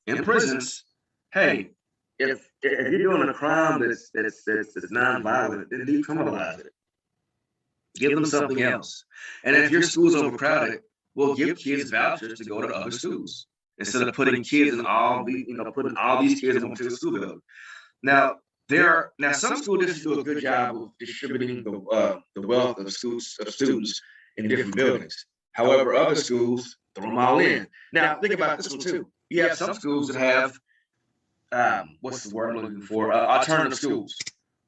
in prisons, hey, if you're doing a crime that's non-violent, then decriminalize it. Give them something else. And if your school's overcrowded, well, give kids vouchers to go to other schools instead of putting kids in all the, putting all these kids in one particular school building. Now, some school districts do a good job of distributing the wealth of students in different buildings. However, other schools throw them all in. Now, think about this one too. You have some schools that have what's the word I'm looking for? Alternative schools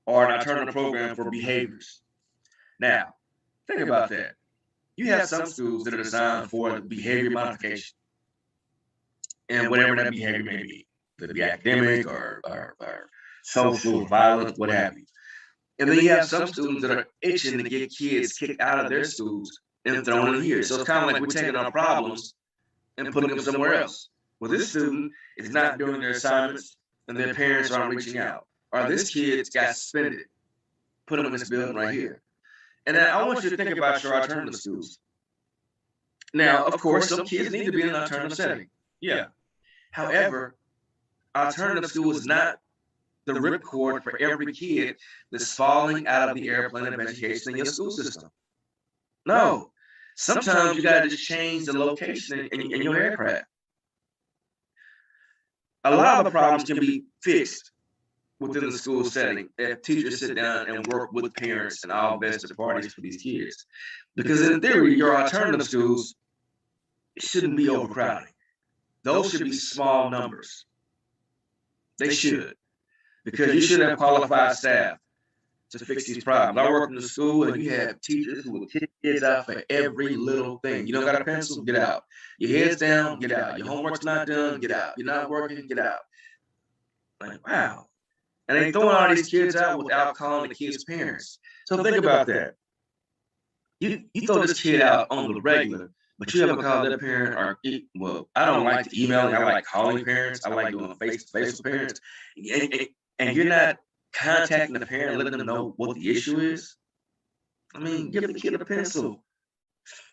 or an alternative program for behaviors. Now, think about that. You have some schools that are designed for behavior modification and whatever that behavior may be, whether it be academic or social, violent, what have you. And then you have some students that are itching to get kids kicked out of their schools and thrown in here. So it's kind of like we're taking our problems and putting them somewhere else. Well, this student is not doing their assignments and their parents aren't reaching out. Or this kid got suspended. Put them in this building right here. And then I want you to think about your alternative schools. Now, of course, some kids need to be in an alternative setting. Yeah. However, alternative school is not the ripcord for every kid that's falling out of the airplane of education in your school system. No. Sometimes you got to just change the location in your aircraft. A lot of the problems can be fixed within the school setting if teachers sit down and work with parents and all vested parties for these kids. Because in theory, your alternative schools shouldn't be overcrowding. Those should be small numbers. They should. Because you should have qualified staff to fix these problems. I worked in the school and you have teachers who will kick kids out for every little thing. You don't got a pencil? Get out. Your head's down? Get out. Your homework's not done? Get out. You're not working? Get out. Like, wow. And they throwing all these kids out without calling the kids' parents. So think about that. You throw this kid out on the regular, but you haven't called their parent or, well, I don't like the emailing. I like calling parents. I like doing face-to-face with parents. And you're not contacting the parent and letting them know what the issue is. I mean, give the kid a pencil.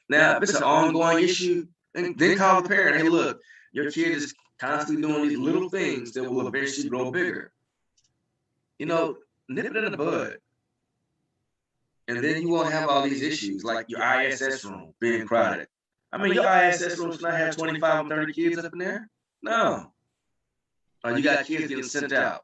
Now, if it's an ongoing issue, then call the parent. Hey, look, your kid is constantly doing these little things that will eventually grow bigger. Nip it in the bud. And then you won't have all these issues like your ISS room being crowded. I mean, your ISS room should not have 25 or 30 kids up in there. No. You got kids getting sent out.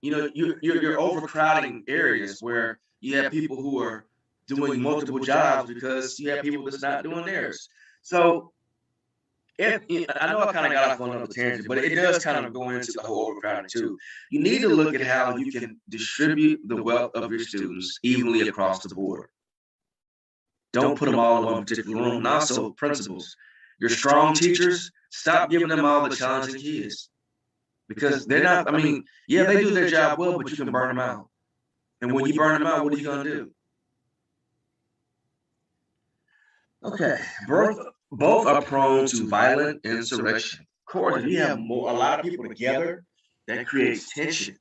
You're overcrowding areas where you have people who are doing multiple jobs because you have people that's not doing theirs. So I know I kind of got off on another tangent, but it does kind of go into the whole overcrowding too. You need to look at how you can distribute the wealth of your students evenly across the board. Don't put them all in one particular room. And also, principals, your strong teachers, stop giving them all the challenging kids. Because they're not, I mean, yeah, they do their job well, but you can burn them out. And when you burn them out, what are you going to do? Okay, both are prone to violent insurrection. Of course, if you have a lot of people together, that creates tension.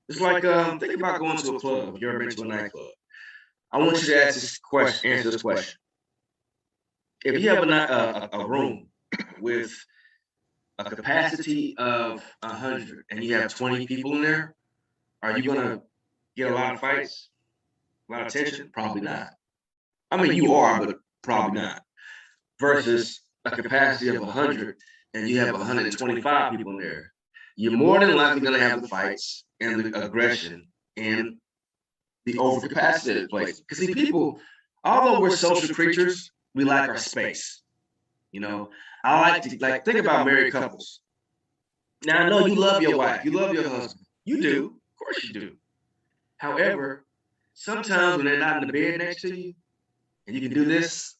It's like, think about going to a club. If you've ever been to a nightclub. I want you to answer this question. If you have a room with a capacity of 100 and you have 20 people in there, are you going to get a lot of fights? A lot of tension? Probably not. I mean, you are, but probably not. Versus a capacity of 100 and you have 125 people in there. You're more than likely going to have the fights and the aggression and the overcapacity of the place. Because see, people, although we're social creatures, we like our space. I like to think about married couples. Now I know you love your wife, you love your husband. You do, of course you do. However, sometimes when they're not in the bed next to you, and you can do this,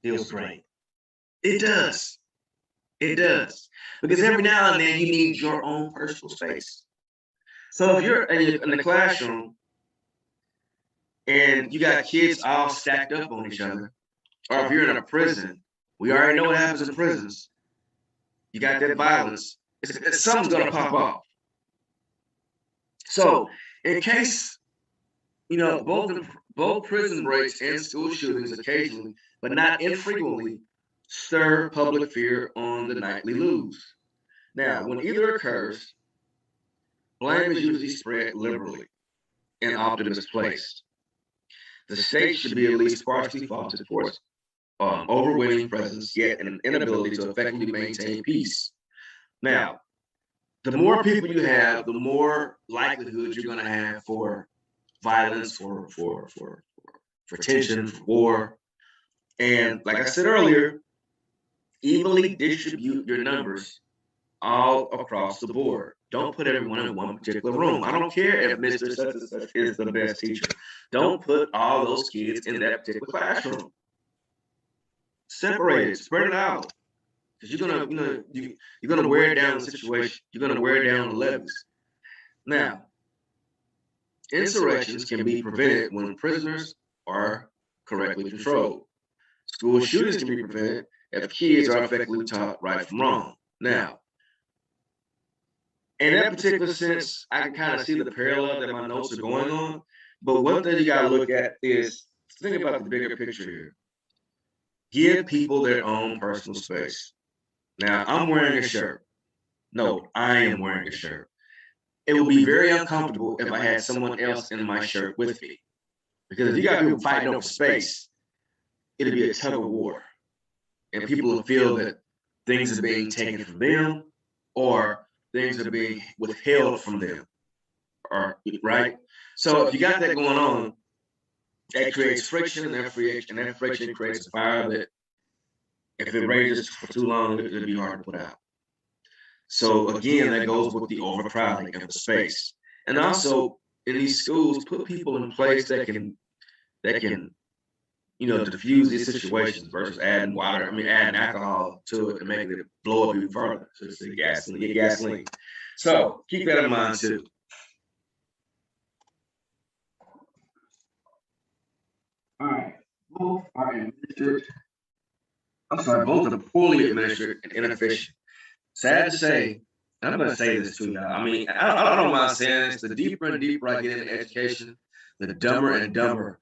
feels great. It does. It does. Because every now and then you need your own personal space. So if you're in the classroom and you got kids all stacked up on each other, or if you're in a prison, we already know what happens in prisons. You got that violence. Something's going to pop off. So in case, both prison breaks and school shootings occasionally, but not infrequently, stir public fear on the nightly news. Now, when either occurs, blame is usually spread liberally and often misplaced. The state should be at least partially faulted for its overweening presence, yet an inability to effectively maintain peace. Now, the more people you have, the more likelihood you're going to have for violence, for tension, for war. And like I said earlier, evenly distribute your numbers all across the board. Don't put everyone in one particular room. I don't care if Mr. Such and Such is the best teacher. Don't put all those kids in that particular classroom. Separate it, spread it out. Because you're gonna wear down the situation. You're gonna wear down the levees. Now, insurrections can be prevented when prisoners are correctly controlled. School shootings can be prevented if kids are effectively taught right from wrong. Now, in that particular sense, I can kind of see the parallel that my notes are going on. But one thing you gotta look at is think about the bigger picture here. Give people their own personal space. Now, I'm wearing a shirt. No, I am wearing a shirt. It would be very uncomfortable if I had someone else in my shirt with me. Because if you got people fighting over space, it'll be a tug of war. And people will feel that things are being taken from them or things are being withheld from them. Or, right? So if you got that going on, that creates friction, and that friction creates a fire that if it rages for too long, it'll be hard to put out. So again, that goes with the overcrowding of the space. And also in these schools, put people in place that can diffuse these situations versus adding alcohol to it and making it blow up even further. So it's gasoline. So keep that in mind too. All right. Both are administered. Both are poorly administered and inefficient. Sad to say, I'm going to say this too, y'all. I mean, I don't mind saying this. The deeper and deeper I get into education, the dumber and dumber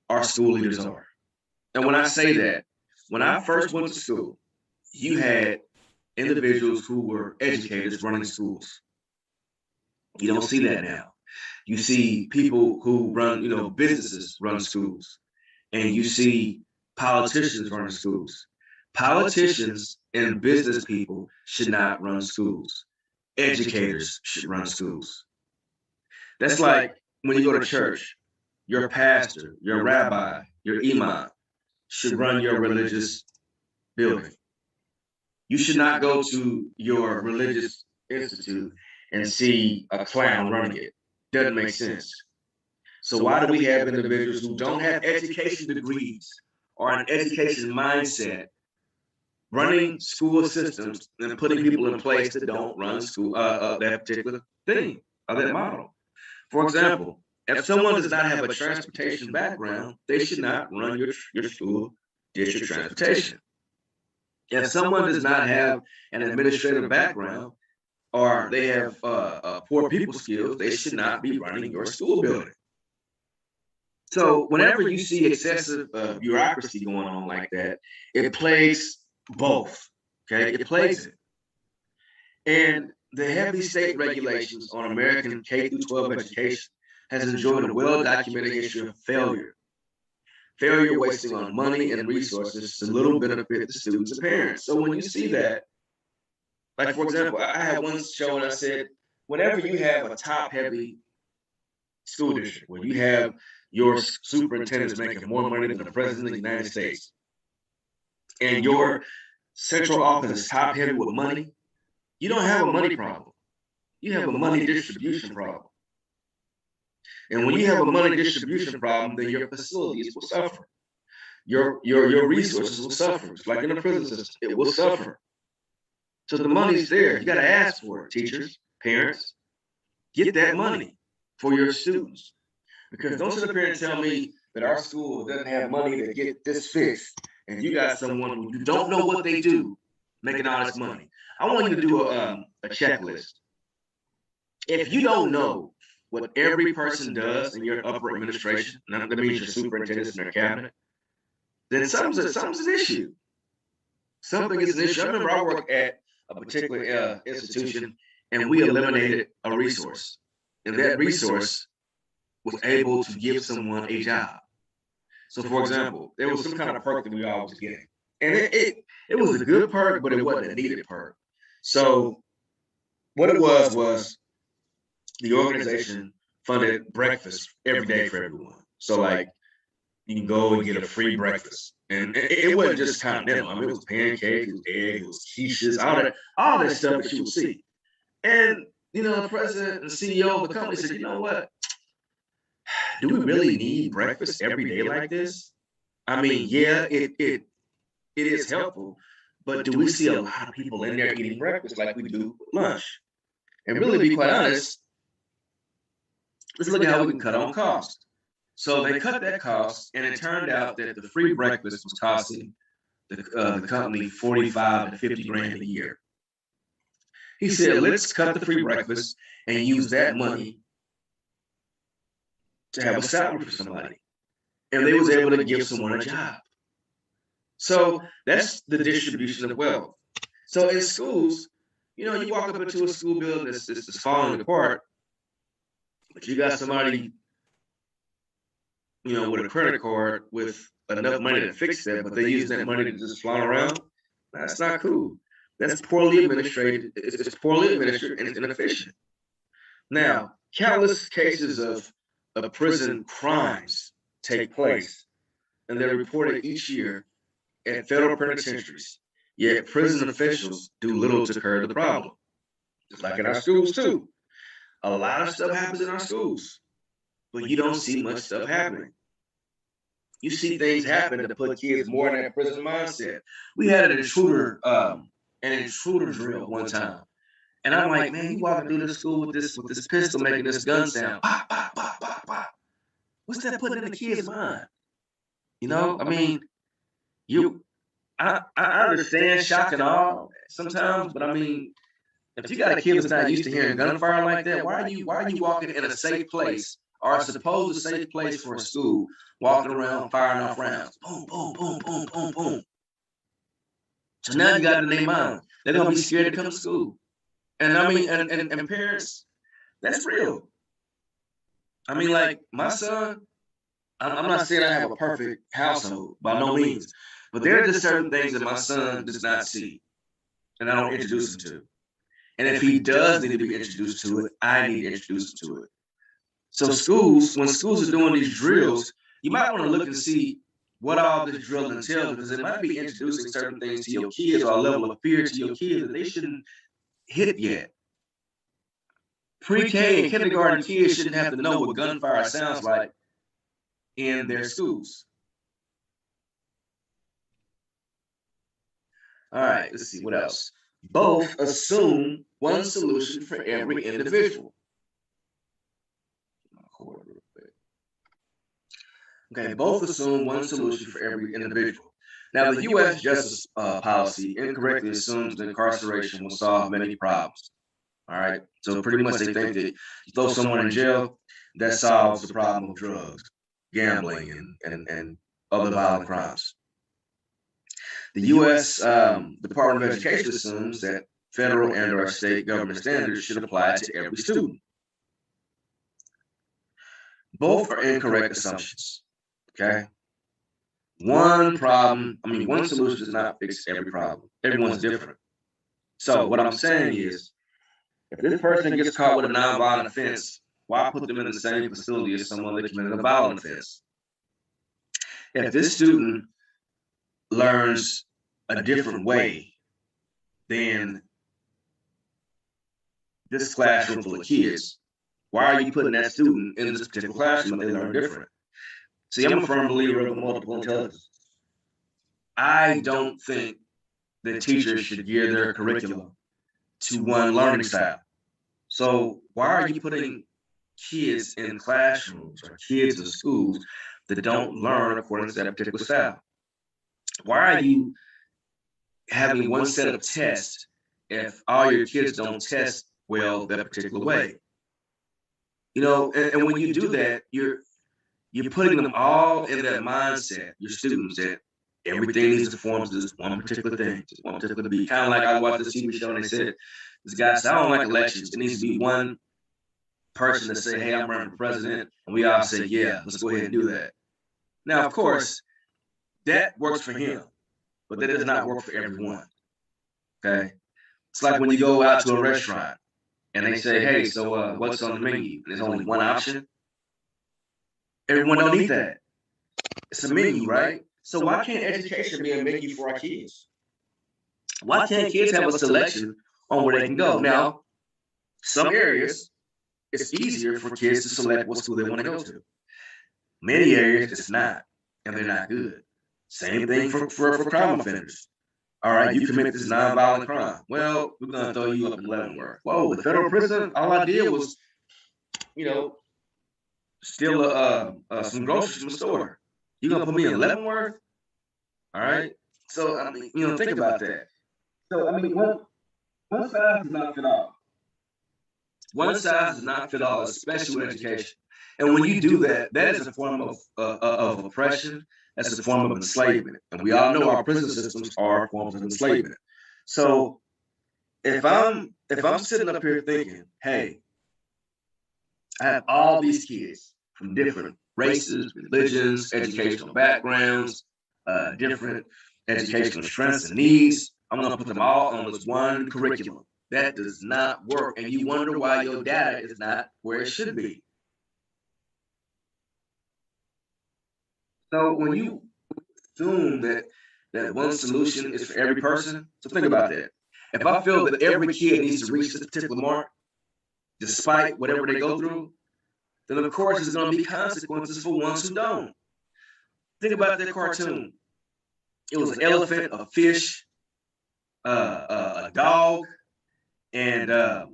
our school leaders are. And when I say that, when I first went to school, you had individuals who were educators running schools. You don't see that now. You see people who run, businesses run schools, and you see politicians running schools. Politicians and business people should not run schools. Educators should run schools. That's like when you go to church, your pastor, your rabbi, your imam should run your religious building. You should not go to your religious institute and see a clown running it. Doesn't make sense. So why do we have individuals who don't have education degrees or an education mindset running school systems and putting people in place that don't run school that particular thing or that model? For example, if someone does not have a transportation background, they should not run your school district transportation. If someone does not have an administrative background or they have poor people skills, they should not be running your school building. So whenever you see excessive bureaucracy going on like that, it plagues both. Okay, it plagues it. And the heavy state regulations on American K-12 education has enjoyed a well-documented history of failure. Failure wasting on money and resources to little benefit the students and parents. So when you see that, like for example, I had one show and I said, whenever you have a top-heavy school district, where you have your superintendents making more money than the president of the United States, and your central office is top-heavy with money, you don't have a money problem. You have a money distribution problem. And when you have a money distribution problem, then your facilities will suffer. Your resources will suffer. It's like in the prison system, it will suffer. So the money's there. You got to ask for it, teachers, parents. Get that money for your students. Because don't sit up here and tell me that our school doesn't have money to get this fixed, and you got someone who you don't know what they do making all this money. I want you to do a checklist. If you don't know what every person does in your upper administration, that means your superintendents and their cabinet, then something's an issue. Something is an issue. I remember I worked at a particular institution, and we eliminated a resource, and that resource was able to give someone a job. So, for example, there was some kind of perk that we all was getting, and it was a good perk, but it wasn't a needed perk. So, what it was the organization funded breakfast every day for everyone. So, like, you can go and get a free breakfast. And it wasn't just continental. I mean, it was pancakes, it was eggs, it was quiches, all that stuff that you would see. And, you know, the president and CEO of the company said, you know what? Do we really need breakfast every day like this? I mean, yeah, it is helpful, but do we see a lot of people in there eating breakfast like we do lunch? And really, to be quite honest, let's look at how we can cut on cost. So they cut that cost, and it turned out that the free breakfast was costing the company 45 to 50 grand a year. He said, let's cut the free breakfast and use that money to have a salary for somebody. And they was able to give someone a job. So that's the distribution of wealth. So in schools, you know, you walk up into a school building that's falling apart, but you got somebody, you know, with a credit card with enough money to fix that, but they use that money to just fly around. That's not cool. That's poorly administrated. It's poorly administered and inefficient. Now, countless cases of prison crimes take place, and they're reported each year at federal penitentiaries. Yet prison officials do little to curb the problem. Just like in our schools too. A lot of stuff happens in our schools, but you don't see much stuff happening. You see things happen to put kids more in that prison mindset. We had an intruder drill one time. And I'm like, man, you walking through the school with this pistol making this gun sound. Pop, pop, pop, pop, pop. What's that putting in the kid's mind? You know, I mean, I understand shock and awe sometimes, but I mean, if you got a kid that's not used to hearing gunfire like that, why are you walking in a safe place or a supposed safe place for a school, walking around firing off rounds? Boom, boom, boom, boom, boom, boom. So now you got it in their mind. They're gonna be scared to come to school. And I mean, and parents, that's real. I mean, like my son, I'm not saying I have a perfect household by no means, but there are just certain things that my son does not see, and I don't introduce him to. And if he does need to be introduced to it, I need to introduce him to it. So when schools are doing these drills, you might want to look and see what all this drill entails, because it might be introducing certain things to your kids or a level of fear to your kids that they shouldn't hit yet. Pre-K and kindergarten kids shouldn't have to know what gunfire sounds like in their schools. All right, let's see what else. Both assume one solution for every individual. Okay, both assume one solution for every individual. Now, the U.S. justice policy incorrectly assumes that incarceration will solve many problems. All right, so pretty much they think that you throw someone in jail, that solves the problem of drugs, gambling, and other violent crimes. The U.S. Department of Education assumes that federal and/or state government standards should apply to every student. Both are incorrect assumptions. Okay. One solution does not fix every problem. Everyone's different. So what I'm saying is, if this person gets caught with a nonviolent offense, why put them in the same facility as someone that committed a violent offense? If this student learns a different way than this classroom full of kids, why are you putting that student in this particular classroom if they learn different? See, I'm a firm believer of multiple intelligence. I don't think that teachers should gear their curriculum to one learning style. So why are you putting kids in classrooms or kids in schools that don't learn according to that particular style? Why are you having one set of tests if all your kids don't test well that particular way? You know, and when you do that, you're putting them all in that mindset, your students, that Everything needs to conform to this one particular thing, just one particular beat. Kind of like I watched the TV show and they said, this guy said, I don't like elections. It needs to be one person to say, hey, I'm running for president. And we all say, yeah, let's go ahead and do that. Now, of course, that works for him, but that does not work for everyone. Okay? It's like when you go out to a restaurant and they say, hey, so what's on the menu? There's only one option. Everyone don't need that. It's a menu, right? So why can't education be a menu for our kids? Why can't kids have a selection on where they can go? Now, some areas, it's easier for kids to select what school they want to go to. Many areas, it's not, and they're not good. Same thing for crime offenders. All right, you commit this nonviolent crime. Well, we're going to throw you up in Leavenworth. Whoa, the federal prison, all I did was, steal some groceries from the store. You going to put me in Leavenworth? All right? So, I mean, think about that. So, I mean, one size does not fit all. One size does not fit all, especially with education. And when you do that, that is a form of oppression. That's a form of enslavement. And we all know our prison systems are forms of enslavement. So if I'm sitting up here thinking, hey, I have all these kids from different races, religions, educational backgrounds, different educational strengths and needs, I'm going to put them all on this one curriculum. That does not work. And you wonder why your data is not where it should be. So when you assume that one solution is for every person, so think about that. If I feel that every kid needs to reach this particular mark, despite whatever they go through, then of course there's going to be consequences for ones who don't. Think about that cartoon. It was an elephant, a fish, a dog, and a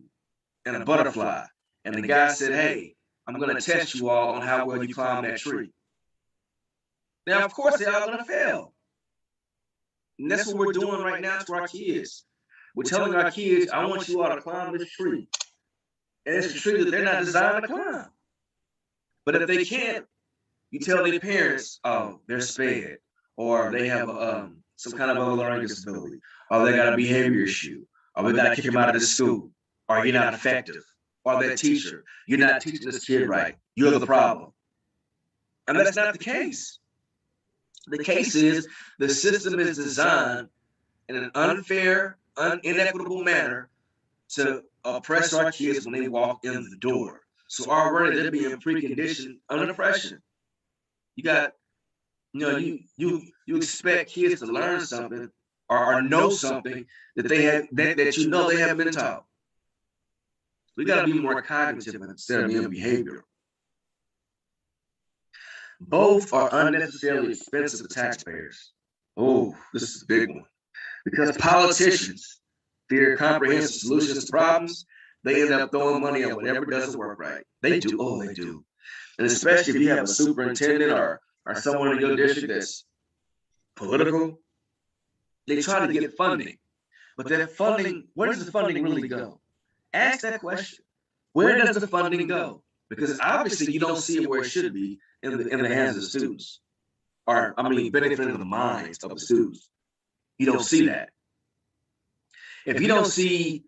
butterfly. And the guy said, hey, I'm going to test you all on how well you climb that tree. Now, of course, they're all going to fail. And that's what we're doing right now to our kids. We're telling our kids, I want you all to climb this tree. And it's a tree that they're not designed to climb. But if they can't, you tell their parents, oh, they're sped, or they have some kind of a learning disability, or they got a behavior issue, or we got to kick them out of the school, or you're not effective, or that teacher, you're not teaching this kid right. You're the problem. And that's not the case. The case is the system is designed in an unfair, inequitable manner to oppress our kids when they walk in the door. So already they're being preconditioned under oppression. You got, you expect kids to learn something or know something that they have that they haven't been taught. We got to be more cognitive instead of being behavioral. Both are unnecessarily expensive to taxpayers. Oh, this is a big one. Because politicians fear comprehensive solutions to problems, they end up throwing money at whatever doesn't work right. They do. Oh, they do. And especially if you have a superintendent or someone in your district that's political, they try to get funding. But that funding, where does the funding really go? Ask that question. Where does the funding go? Because obviously you don't see it where it should be in the hands of the students, or benefiting the minds of the students. You don't see that. If you don't see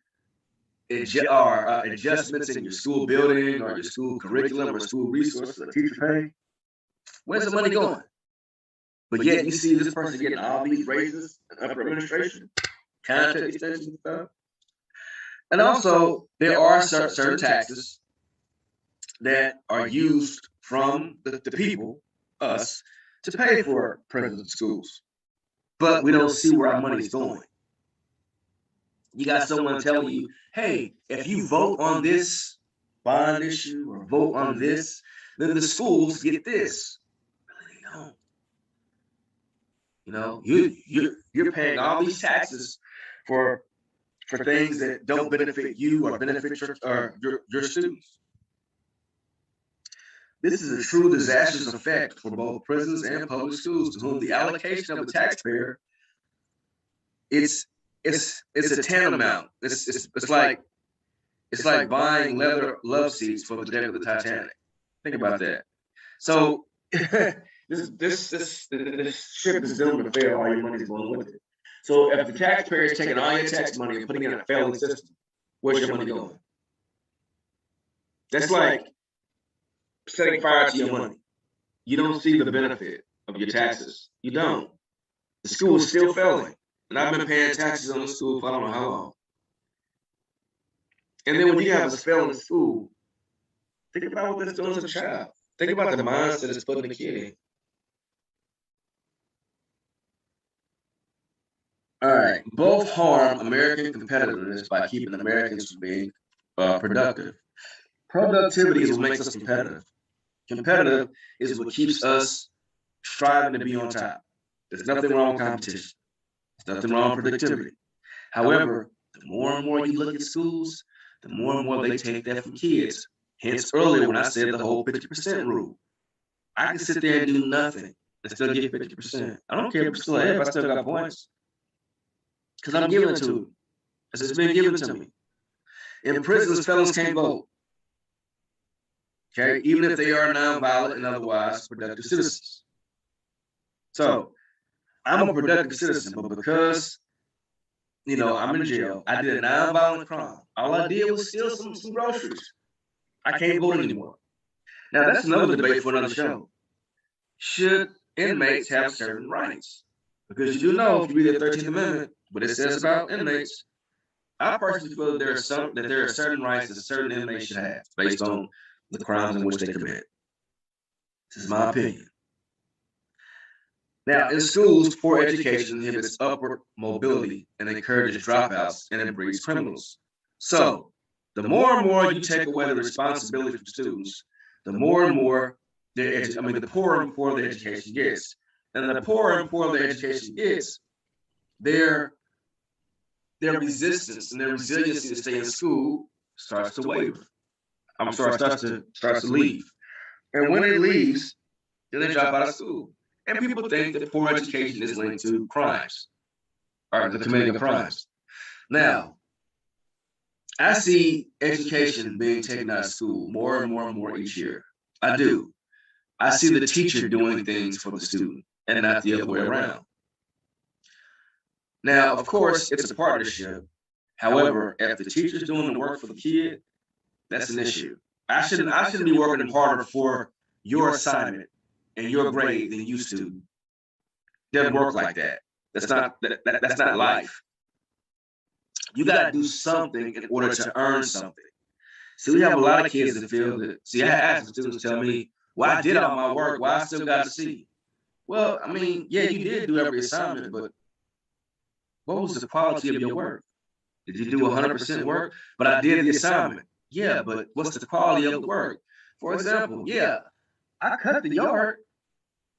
adjustments in your school building or your school curriculum or school resources that teacher pay, where's the money going? But yet you see this person getting all these raises in upper administration, contract extensions and stuff. And also there are certain taxes that are used from the people, us, to pay for private schools. But we don't see where our money's going. You got someone telling you, hey, if you vote on this bond issue or vote on this, then the schools get this. Really, they don't. You're paying all these taxes for things that don't benefit you or benefit your students. This is a true disastrous effect for both prisons and public schools, to whom the allocation of the taxpayer, it's a tantamount. It's like buying leather love seats for the deck of the Titanic. Think about that. So This ship is doomed to fail. All your money's going with it. So if the taxpayer is taking all your tax money and putting it in a failing system, where's your money going? That's like setting fire to your money. You don't see the benefit of your taxes. You don't. The school is still failing. And I've been paying taxes on the school for I don't know how long. And then when you have a failing school, think about what that's doing to the child. Think about the mindset it's putting the kid in. All right. Both harm American competitiveness by keeping Americans from being productive. Productivity is what makes us competitive. Competitive is what keeps us striving to be on top. There's nothing wrong with competition. There's nothing wrong with productivity. However, the more and more you look at schools, the more and more they take that from kids. Hence, earlier when I said the whole 50% rule, I can sit there and do nothing and still get 50%. I don't care if I'm still ahead, if I still got points. Because I'm giving it to them. As it's been given to me. In prisons, felons can't vote. Okay, even if they are nonviolent and otherwise productive citizens. So I'm a productive citizen, but because I'm in jail, I did a nonviolent crime. All I did was steal some groceries. I can't vote anymore. Now that's another debate for another show. Should inmates have certain rights? Because you do know if you read the 13th Amendment, what it says about inmates, I personally feel that there are certain rights that certain inmates should have based on the crimes in which they commit. This is my opinion. Now, in schools, poor education inhibits upward mobility and encourages dropouts and it breeds criminals. So, the more and more you take away the responsibility from students, the more and more the poorer and poorer the education gets. And the poorer and poorer the education gets, their resistance and their resiliency to stay in school starts to waver. Starts to leave. And when it leaves, then they drop out of school. And people think that poor education is linked to crimes or the committing of crimes. Now, I see education being taken out of school more and more and more each year. I do. I see the teacher doing things for the student and not the other way around. Now, of course, it's a partnership. However, if the teacher's doing the work for the kid, that's an issue. I shouldn't be working harder for your assignment and your grade than you student. Doesn't work like that. That's not life. You gotta do something in order to earn something. See, we have a lot of kids that feel that. See, I have students tell me, "Well, I did all my work. Why I still got to C?" Well, I mean, yeah, you did do every assignment, but what was the quality of your work? Did you do 100% work? But I did the assignment. Yeah, but what's the quality of the work? For example, yeah, I cut the yard.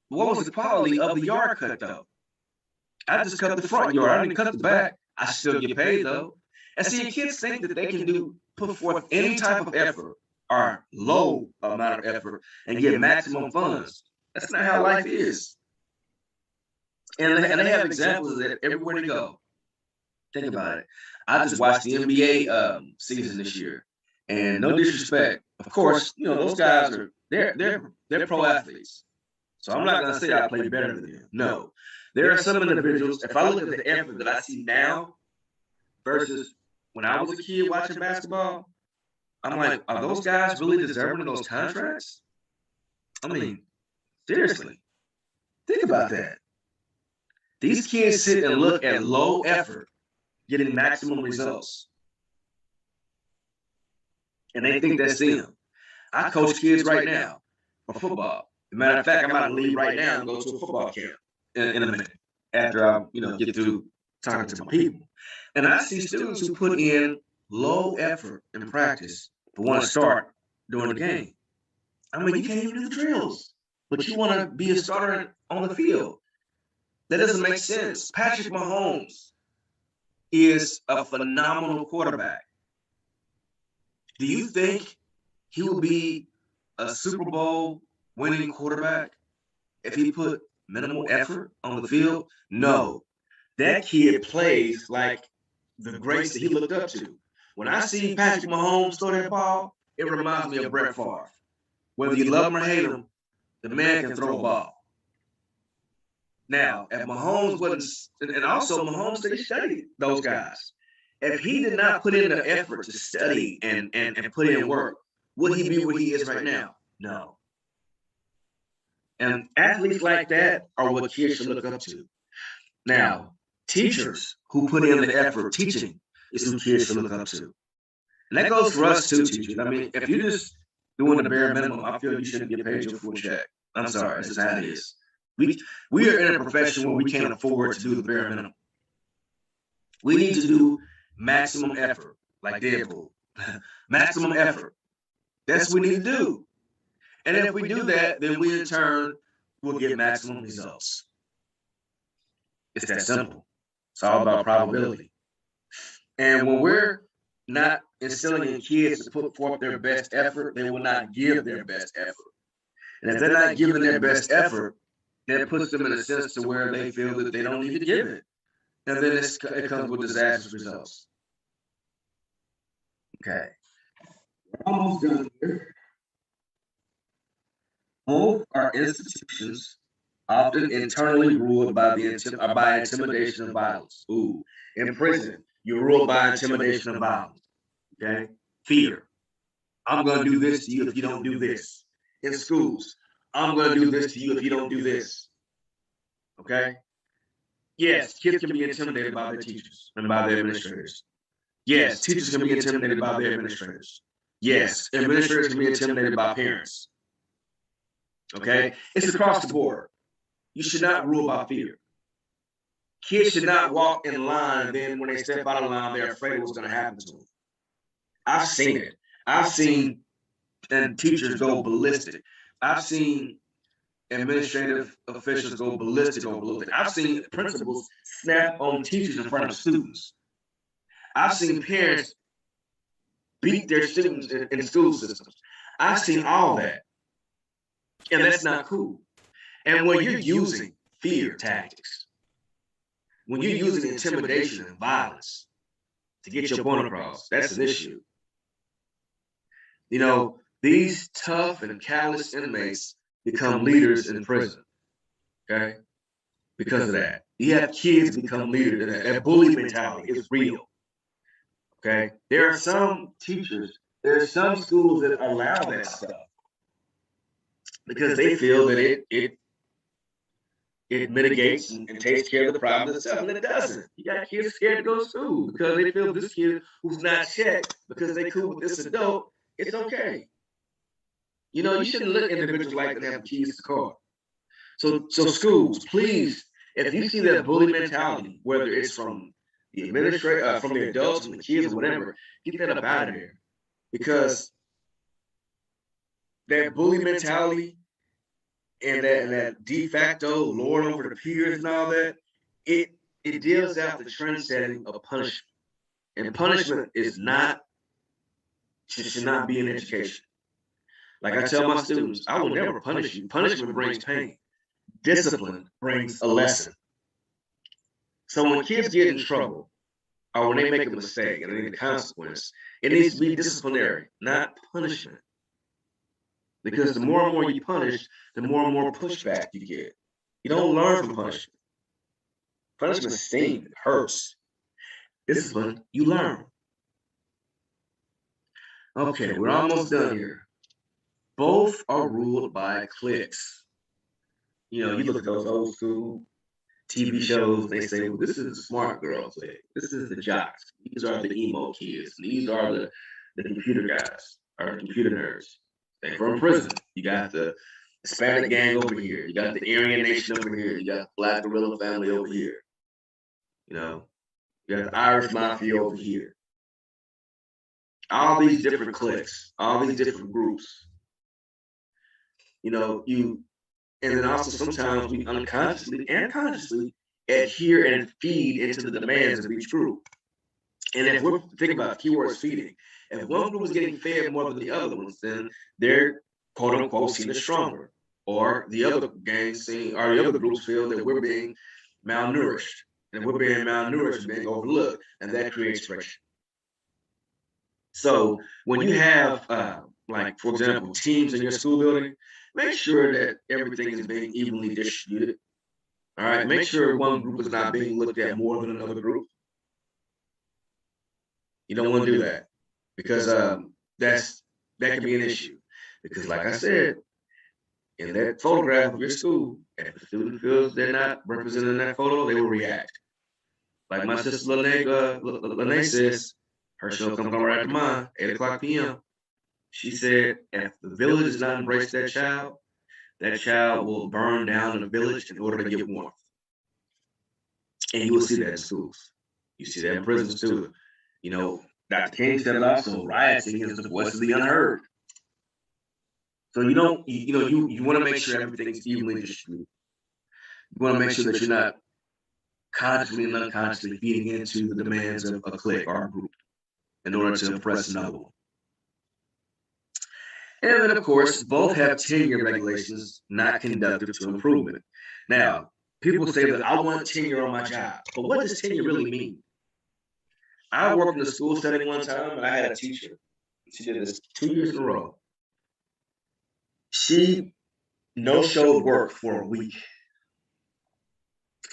What was the quality of the yard cut, though? I just cut the front yard. I didn't cut the back. I still get paid, though. And see, kids think that they can put forth any type of effort or low amount of effort and get maximum funds. That's not how life is. And they have examples of that everywhere they go. Think about it. I just watched the NBA season this year, and no disrespect, of course, those guys they're pro athletes. So I'm not gonna say I play better than them. No, there are some individuals. If I look at the effort that I see now versus when I was a kid watching basketball, I'm like, are those guys really deserving of those contracts? I mean, seriously, think about that. These kids sit and look at low effort, getting maximum results. And they think that's them. I coach kids right now for football. As a matter of fact, I'm about to leave right now and go to a football camp in a minute after I, get through talking to my people. And I see students who put in low effort in practice but want to start during the game. I mean, you can't even do the drills, but you want to be a starter on the field. That doesn't make sense. Patrick Mahomes is a phenomenal quarterback. Do you think he will be a Super Bowl winning quarterback if he put minimal effort on the field? No. That kid plays like the greats that he looked up to. When I see Patrick Mahomes throw that ball, it reminds me of Brett Favre. Whether you love him or hate him, the man can throw a ball. Now, if Mahomes wasn't, and also Mahomes, they studied those guys. If he did not put in the effort to study and put in work, would he be where he is right now? No. And athletes like that are what kids should look up to. Now, teachers who put in the effort teaching is who kids should look up to. And that goes for us too, teachers. I mean, if you're just doing the bare minimum, I feel you shouldn't get paid your full check. I'm sorry, that's just how it is. We are in a profession where we can't afford to do the bare minimum. We need to do maximum effort, like Deadpool. Maximum effort. That's what we need to do. And if we do that, then we in turn will get maximum results. It's that simple. It's all about probability. And when we're not instilling in kids to put forth their best effort, they will not give their best effort. And if they're not giving their best effort, that puts them in a sense to where they feel that they don't need to give it. And then it comes with disastrous results. Okay. We're almost done here. Both are institutions often internally ruled by intimidation and violence. Ooh, in prison, you're ruled by intimidation and violence. Okay, fear. I'm going to do this to you if you don't do this. In schools, I'm going to do this to you if you don't do this. Okay. Yes, kids can be intimidated by their teachers and by their administrators. Yes, teachers can be intimidated by their administrators. Yes, administrators can be intimidated by parents. Okay, it's across the board. You should not rule by fear. Kids should not walk in line and then when they step out of line, they're afraid of what's going to happen to them. I've seen it. I've seen and teachers go ballistic. I've seen administrative officials go ballistic over ballistic. I've seen principals snap on teachers in front of students. I've seen parents beat their students in school systems. I've seen all that. And that's not cool. And when you're using fear tactics, when you're using intimidation and violence to get your point across, that's an issue. You know, these tough and callous inmates become leaders in prison, okay? Because of that. You have kids become leaders, and that bully mentality is real, okay? There are some teachers, there are some schools that allow that stuff because they feel that it mitigates and takes care of the problem itself, and it doesn't. You got kids scared to go to school because they feel this kid who's not checked because they cool with this adult, it's okay. You know, you shouldn't let individuals like that have keys to the car. So schools, please, if you see that bully mentality, whether it's from the administrator, from the adults, from the kids, or whatever, get that up out of there. Because that bully mentality and that de facto lord over the peers and all that, it deals out the trend setting of punishment. And punishment should not be in education. Like I tell my students, I will never punish you. Punishment brings pain. Discipline brings a lesson. So when kids get in trouble, or when they make a mistake and they need a consequence, it needs to be disciplinary, not punishment. Because the more and more you punish, the more and more pushback you get. You don't learn from punishment. Punishment stings, it hurts. Discipline, you learn. Okay, we're almost done here. Both are ruled by cliques. You know, you look at those old school TV shows, they say, well, this is the smart girl clique. This is the jocks. These are the emo kids. These are the computer guys, or the computer nerds. They're from prison. You got the Hispanic gang over here. You got the Aryan Nation over here. You got the Black Gorilla family over here. You know, you got the Irish Mafia over here. All these different cliques, all these different groups. You know, and then also sometimes we unconsciously and consciously adhere and feed into the demands of each group. And if we're thinking about keywords feeding, if one group is getting fed more than the other ones, then they're quote unquote seen as stronger. Or the other gangs or the other groups feel that we're being malnourished. And we're being malnourished, being overlooked, and that creates friction. So when you have, like, for example, teams in your school building, make sure that everything is being evenly distributed. All right, make sure one group is not being looked at more than another group. You don't want to do that because that can be an issue. Because, like I said, in that photograph of your school, if the student feels they're not represented in that photo, they will react. Like my sister Lene says, her show comes on right after mine, 8 o'clock p.m. She said, if the village does not embrace that child will burn down the village in order to get warmth. And you will see that in schools. You see that in prisons too. You know, Dr. King said it also, rioting is the voice of the unheard. So you don't, you want to make sure everything's evenly distributed. You want to make sure that you're not consciously and unconsciously feeding into the demands of a clique or a group in order to impress another one. And then, of course, both have tenure regulations not conducive to improvement. Now, people say that I want tenure on my job, but what does tenure really mean? I worked in a school setting one time, and I had a teacher. She did this 2 years in a row. She no-showed work for a week.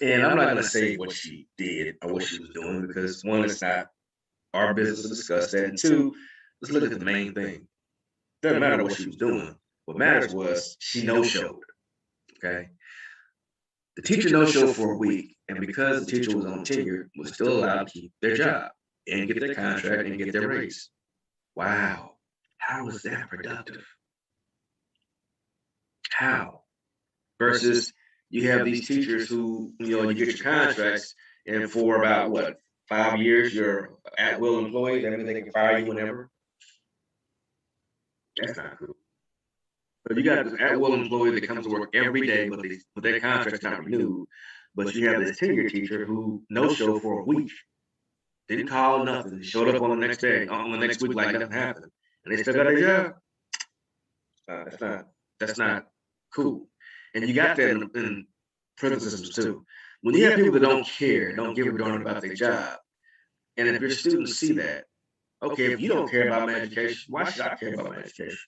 And I'm not going to say what she did or what she was doing because, one, it's not our business to discuss that. And two, let's look at the main thing. Doesn't matter what she was doing. What matters was she no-showed. Okay? The teacher no-showed for a week, and because the teacher was on tenure, was still allowed to keep their job and get their contract and get their raise. Wow. How was that productive? How? Versus you have these teachers who, you get your contracts, and for about, 5 years, you're at-will employee. That means they can fire you whenever. That's not cool. So you got this at-will employee that comes to work every day, but their contract's not renewed. But you have this tenure teacher who no-showed for a week, didn't call nothing, showed up on the next day, on the next week like nothing happened, and they still got their job. That's not cool. And you got that in prison systems too. When you have people that don't care, don't give a darn about their job, and if your students see that, okay, if you don't care about my education, why should I care about my education?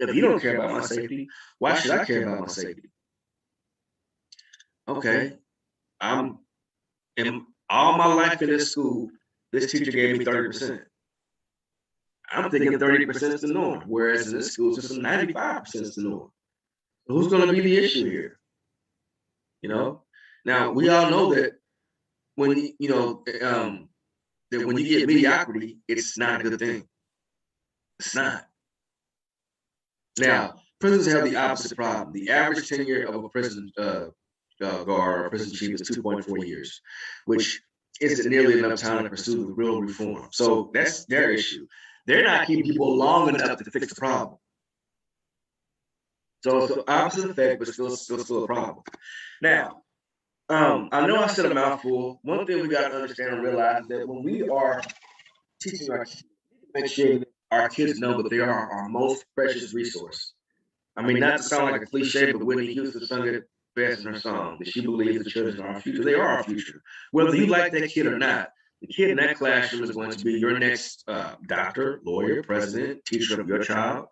If you don't care about my safety, why should I care about my safety? Okay, in all my life in this school, this teacher gave me 30%. I'm thinking 30% is the norm, whereas in this school system, 95% is the norm. So who's going to be the issue here? Now we all know that when that when you get mediocrity, it's not a good thing. It's not. Now, prisons have the opposite problem. The average tenure of a prison guard or prison chief is 2.4 years, which isn't nearly enough time to pursue the real reform. So that's their issue. They're not keeping people long enough to fix the problem. So it's the opposite effect, but still a problem. Now, I know I said a mouthful. One thing we got to understand and realize is that when we are teaching our kids, make sure that our kids know that they are our most precious resource. I mean, not to sound like a cliche, but Whitney Houston sung it best in her song, that she believes the children are our future. They are our future. Whether you like that kid or not, the kid in that classroom is going to be your next doctor, lawyer, president, teacher of your child,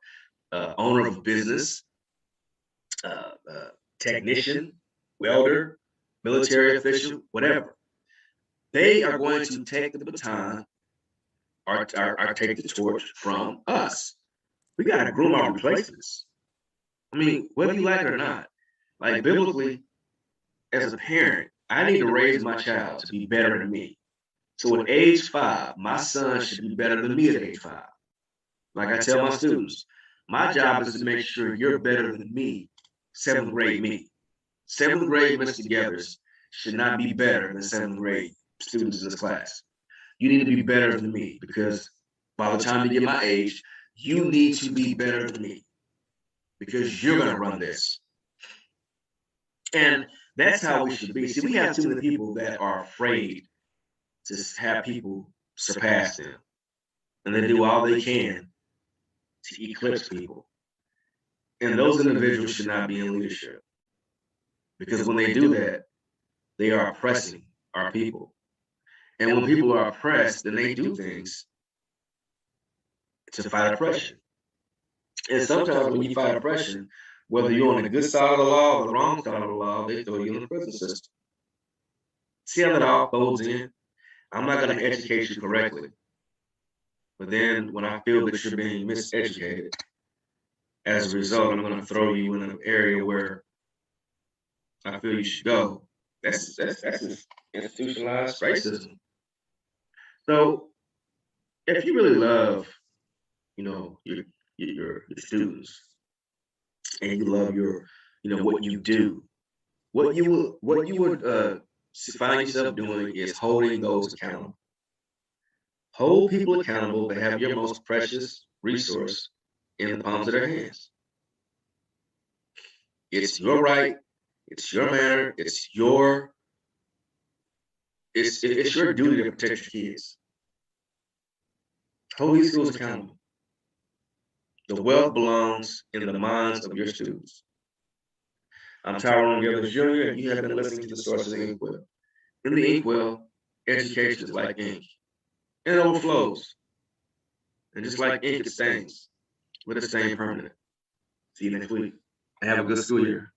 owner of a business, technician, welder, military official, whatever. They are going to take the baton or take the torch from us. We got to groom our replacements. I mean, whether you like it or not, like biblically, as a parent, I need to raise my child to be better than me. So at age 5, my son should be better than me at age 5. Like I tell my students, my job is to make sure you're better than me, 7th grade me. 7th grade Mr. Gathers should not be better than 7th grade students in this class. You need to be better than me because by the time you get my age, you need to be better than me because you're going to run this. And that's how we should be. See, we have too many people that are afraid to have people surpass them. And they do all they can to eclipse people. And those individuals should not be in leadership. Because when they do that, they are oppressing our people. And when people are oppressed, then they do things to fight oppression. And sometimes when you fight oppression, whether you're on the good side of the law or the wrong side of the law, they throw you in the prison system. See how that all folds in? I'm not going to educate you correctly. But then when I feel that you're being miseducated, as a result, I'm going to throw you in an area where I feel you should go. That's institutionalized racism. So if you really love, your students, and you love what you do, what you would find yourself doing is holding those accountable. Hold people accountable to have your most precious resource in the palms of their hands. It's your right. It's your manner. It's your duty to protect your kids. Hold these schools accountable. The wealth belongs in the minds of your students. I'm Tyrone Gillis Jr., and you have been listening to the Sources of Inkwell. In the Inkwell, education is like ink. It overflows. And just like ink, it stains, but it stains permanent. See you next week. Have a good school year.